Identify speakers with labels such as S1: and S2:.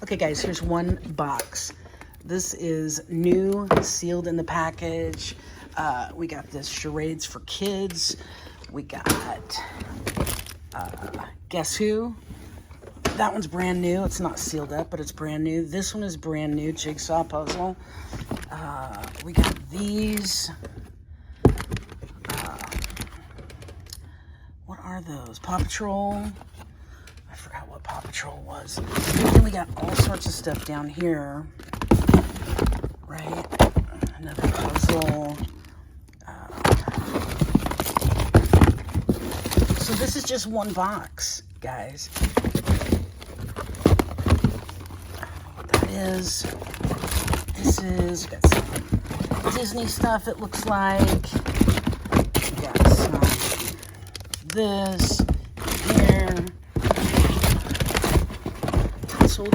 S1: Okay, guys, here's one box. This is new, sealed in the package. We got this charades for kids. We got Guess Who? That one's brand new. It's not sealed up, but it's brand new. This one is brand new, jigsaw puzzle. We got these. What are those? Paw Patrol. I forgot what Paw Patrol was. And then we got all sorts of stuff down here. Right? Another puzzle. So this is just one box, guys. What that is. This is, got some Disney stuff, it looks like. We got some this.